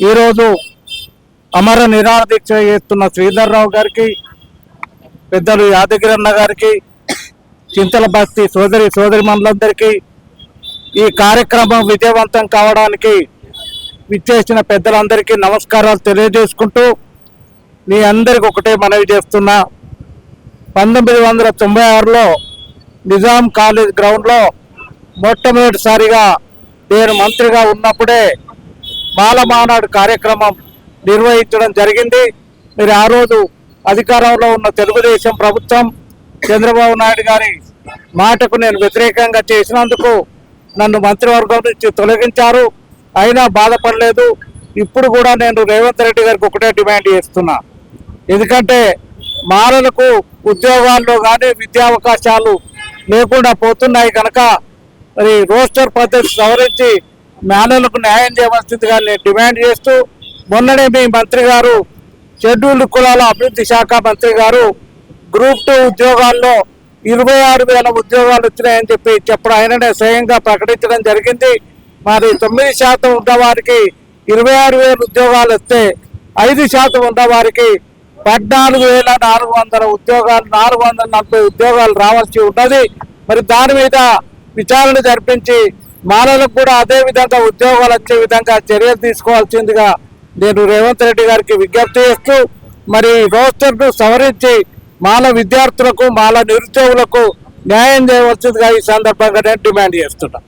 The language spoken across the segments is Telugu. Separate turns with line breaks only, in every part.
ఈరోజు అమర నిరాహార దీక్ష చేస్తున్న శ్రీధర్రావు గారికి, పెద్దలు యాదగిరి అన్న గారికి, చింతల బస్తీ సోదరిమణులందరికీ ఈ కార్యక్రమం విజయవంతం కావడానికి విచ్చేసిన పెద్దలందరికీ నమస్కారాలు తెలియజేసుకుంటూ మీ అందరికి ఒకటే మనవి చేస్తున్నా. 1996లో నిజాం కాలేజ్ గ్రౌండ్లో మొట్టమొదటిసారిగా నేను మంత్రిగా ఉన్నప్పుడే మాల మానాడు కార్యక్రమం నిర్వహించడం జరిగింది. మరి ఆ రోజు అధికారంలో ఉన్న తెలుగుదేశం ప్రభుత్వం చంద్రబాబు నాయుడు గారి మాటకు నేను వ్యతిరేకంగా చేసినందుకు నన్ను మంత్రివర్గం నుంచి తొలగించారు. అయినా బాధపడలేదు. ఇప్పుడు కూడా నేను రేవంత్ రెడ్డి గారికి ఒకటే డిమాండ్ చేస్తున్నా. ఎందుకంటే మాలలకు ఉద్యోగాల్లో కానీ విద్యా అవకాశాలు లేకుండా పోతున్నాయి కనుక మరి రోస్టర్ పద్ధతి సవరించి మాలలకు న్యాయం చేయవలసిందిగా నేను డిమాండ్ చేస్తూ, మొన్ననే మీ మంత్రి గారు షెడ్యూల్డ్ కులాల అభివృద్ధి శాఖ మంత్రి గారు గ్రూప్ 2 ఉద్యోగాల్లో 26,000 ఉద్యోగాలు వచ్చినాయని చెప్పడం ఆయననే స్వయంగా ప్రకటించడం జరిగింది. మరి 9% ఉన్నవారికి 26,000 ఉద్యోగాలు వస్తే 5% ఉన్నవారికి 14,400 ఉద్యోగాలు, 440 ఉద్యోగాలు రావాల్సి ఉన్నది. మరి దాని మీద విచారణ జరిపించి మాలలకు కూడా అదే విధంగా ఉద్యోగాలు వచ్చే విధంగా చర్యలు తీసుకోవాల్సిందిగా నేను రేవంత్ రెడ్డి గారికి విజ్ఞప్తి చేస్తూ, మరి రోస్టర్ను సవరించి మాల విద్యార్థులకు, మాల నిరుద్యోగులకు న్యాయం చేయవలసిందిగా ఈ సందర్భంగా నేను డిమాండ్ చేస్తున్నా.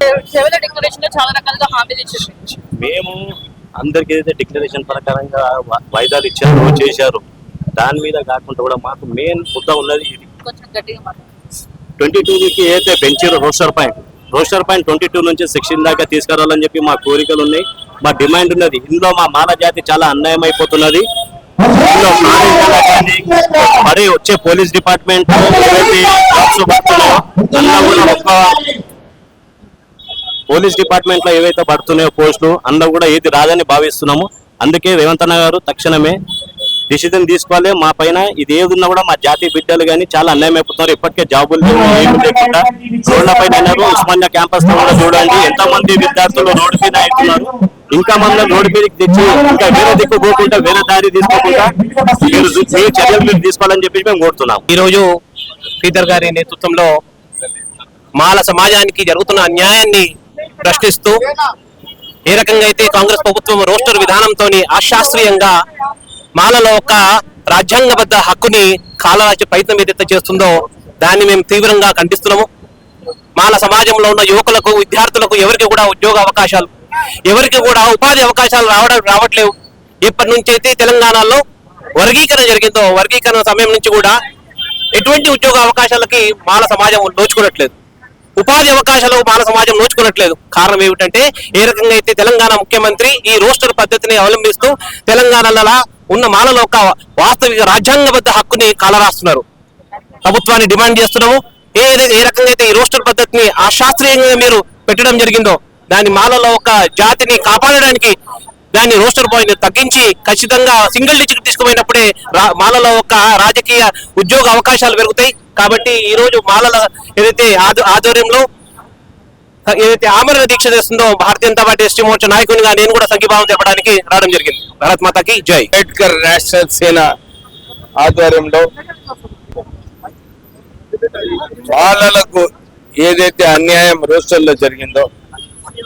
మేము అందరికి ఏదైతే డిక్లరేషన్ ప్రకారంగా వాయిదాలు ఇచ్చారో చేశారు, దాని మీద కాకుండా కూడా మాకు మెయిన్ ముద్ద ఉన్నది ఇది. 22కి ఏదైతే పెంచారో రోస్టర్ పాయింట్ 22 నుంచి 16 దాకా తీసుకురావాలని చెప్పి మా కోరికలు ఉన్నాయి, మా డిమాండ్ ఉన్నది. ఇందులో మా మాల జాతి చాలా అన్యాయం అయిపోతున్నది. ఇందులో మరి వచ్చే పోలీస్ డిపార్ట్మెంట్ ఏదైతే పోలీస్ డిపార్ట్మెంట్ లో ఏవైతే పడుతున్నాయో పోస్టులు అందులో కూడా ఏది రాదని భావిస్తున్నాము. అందుకే రేవంత్ అన్న గారు తక్షణమే డిసిజన్ తీసుకోవాలి. మా పైన ఇది ఏది ఉన్నా కూడా మా జాతి బిడ్డలు కానీ చాలా అన్యాయం అయిపోతున్నారు. ఇప్పటికే జాబులు ఏమి లేకుండా రోడ్ల పైన అయినారు. ఉస్మానియా క్యాంపస్ లో కూడా చూడండి ఎంత మంది విద్యార్థులు రోడ్డు మీద అవుతున్నారు. ఇంకా మన రోడ్డు మీదకి తెచ్చి ఇంకా వేరే దిక్కు పోకుండా వేరే దారి తీసుకోకుండా మీరు చర్యలు మీరు తీసుకోవాలని చెప్పి మేము కోరుతున్నాం.
ఈ రోజు శ్రీధర్ గారి నేతృత్వంలో మాల సమాజానికి జరుగుతున్న అన్యాయాన్ని ప్రశ్నిస్తూ ఏ రకంగా అయితే కాంగ్రెస్ ప్రభుత్వం రోస్టర్ విధానంతో అశాస్త్రీయంగా మాలలో ఒక రాజ్యాంగబద్ధ హక్కుని కాలరాచే ప్రయత్నం ఏదైతే చేస్తుందో దాన్ని మేము తీవ్రంగా ఖండిస్తున్నాము. మాల సమాజంలో ఉన్న యువకులకు, విద్యార్థులకు ఎవరికి కూడా ఉద్యోగ అవకాశాలు, ఎవరికి కూడా ఉపాధి అవకాశాలు రావట్లేవు. ఇప్పటి నుంచి అయితే తెలంగాణలో వర్గీకరణ జరిగిందో వర్గీకరణ సమయం నుంచి కూడా ఎటువంటి ఉద్యోగ అవకాశాలకి మాల సమాజం నోచుకోవట్లేదు, ఉపాధి అవకాశాలు మాల సమాజం నోచుకోవట్లేదు. కారణం ఏమిటంటే ఏ రకంగా అయితే తెలంగాణ ముఖ్యమంత్రి ఈ రోస్టర్ పద్ధతిని అవలంబిస్తూ తెలంగాణలో ఉన్న మాలలో ఒక వాస్తవిక రాజ్యాంగబద్ధ హక్కుని కాలరాస్తున్నారు. ప్రభుత్వాన్ని డిమాండ్ చేస్తున్నాము. ఏ రకంగా అయితే ఈ రోస్టర్ పద్ధతిని అశాస్త్రీయంగా మీరు పెట్టడం జరిగిందో దాని మాలలో ఒక జాతిని కాపాడడానికి దాన్ని రోస్టర్ పాయింట్ తగ్గించి ఖచ్చితంగా సింగిల్ డిజిట్ తీసుకుపోయినప్పుడే మాలలో ఒక రాజకీయ ఉద్యోగ అవకాశాలు పెరుగుతాయి. కాబట్టి ఈ రోజు మాలల ఏదైతే ఆధ్వర్యంలో ఏదైతే ఆమరణ దీక్ష చేస్తుందో భారతీయ జనతా పార్టీ ఎస్టీ మోర్చా నాయకునిగా నేను కూడా సంఘీభావం చెప్పడానికి రావడం జరిగింది. భారత్ మాతాకి జై.
అంబేద్కర్ నేషనల్ సేన ఆధ్వర్యంలో మాలలకు ఏదైతే అన్యాయం రోస్టర్లో జరిగిందో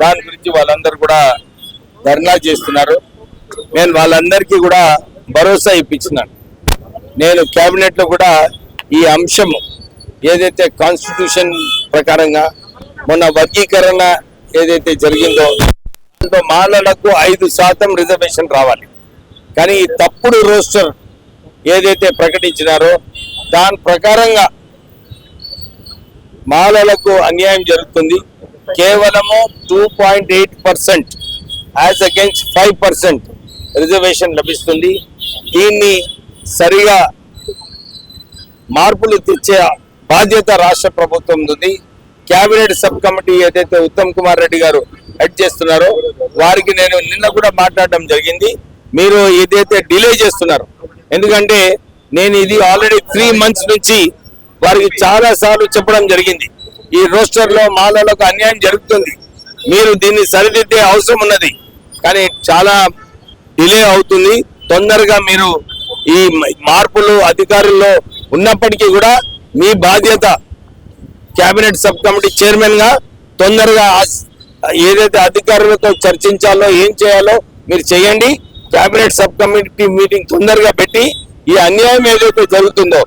దాని గురించి వాళ్ళందరూ కూడా ధర్నా చేస్తున్నారు. నేను వాళ్ళందరికీ కూడా భరోసా ఇప్పించినాను. నేను కేబినెట్ లో కూడా ఈ అంశం ఏదైతే కాన్స్టిట్యూషన్ ప్రకారంగా మొన్న వర్గీకరణ ఏదైతే జరిగిందో దాంట్లో మాలలకు 5% రిజర్వేషన్ రావాలి. కానీ ఈ తప్పుడు రోస్టర్ ఏదైతే ప్రకటించినారో దాని ప్రకారంగా మాలలకు అన్యాయం జరుగుతుంది. కేవలము 2.8% యాజ్ అగైన్స్ 5% రిజర్వేషన్ లభిస్తుంది. దీన్ని సరిగా మార్పులు తెచ్చే బాధ్యత రాష్ట్ర ప్రభుత్వం ఉంది. కేబినెట్ సబ్ కమిటీ ఏదైతే ఉత్తమ్ కుమార్ రెడ్డి గారు హెడ్ చేస్తున్నారో వారికి నేను నిన్న కూడా మాట్లాడడం జరిగింది. మీరు ఏదైతే డిలే చేస్తున్నారు, ఎందుకంటే నేను ఇది ఆల్రెడీ 3 months నుంచి వారికి చాలా సార్లు చెప్పడం జరిగింది. ఈ రోస్టర్ లో మాలలకు అన్యాయం జరుగుతుంది, మీరు దీన్ని సరిదిద్దే అవసరం ఉన్నది. కానీ చాలా డిలే అవుతుంది. తొందరగా మీరు ఈ మార్పులు అధికారుల్లో ఉన్నప్పటికీ కూడా మీ బాధ్యత కేబినెట్ సబ్ కమిటీ చైర్మన్ గా తొందరగా ఏదైతే అధికారులతో చర్చించాలో ఏం చేయాలో మీరు చేయండి. కేబినెట్ సబ్ కమిటీ మీటింగ్ తొందరగా పెట్టి ఈ అన్యాయం ఏదైతే జరుగుతుందో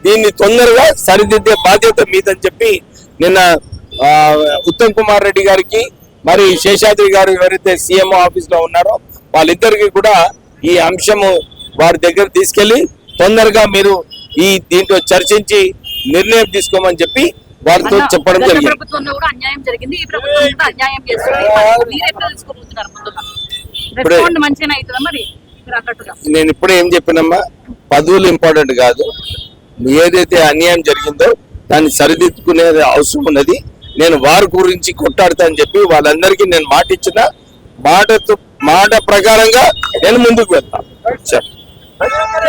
దీన్ని తొందరగా సరిదిద్దే బాధ్యత మీదని చెప్పి నిన్న ఉత్తమ్ కుమార్ రెడ్డి గారికి మరి శేషాద్రి గారు ఎవరైతే సీఎంఓ ఆఫీస్ లో ఉన్నారో వాళ్ళిద్దరికి కూడా ఈ అంశము వారి దగ్గర తీసుకెళ్లి తొందరగా మీరు ఈ దీంట్లో చర్చించి నిర్ణయం తీసుకోమని చెప్పి వారితో చెప్పడం జరిగింది.
ప్రభుత్వంలో కూడా అన్యాయం జరిగింది, ఈ ప్రభుత్వం కూడా అన్యాయం చేస్తుంది. మీరు ఎట్లా తీసుకోబోతున్నారు ముందుగా? రెస్పాండ్ మంచిగానే అవుతుందా మరి మీరు అన్నట్టుగా?
నేను ఇప్పుడే ఏం చెప్పినమ్మా, పదవులు ఇంపార్టెంట్ కాదు, ఏదైతే అన్యాయం జరిగిందో దాన్ని సరిదిద్దుకునే అవసరం ఉన్నది. నేను వారి గురించి కొట్టాడతా అని చెప్పి వాళ్ళందరికీ నేను మాట ఇచ్చిన మాట ప్రకారంగా నేను ముందుకు వెళ్తాను.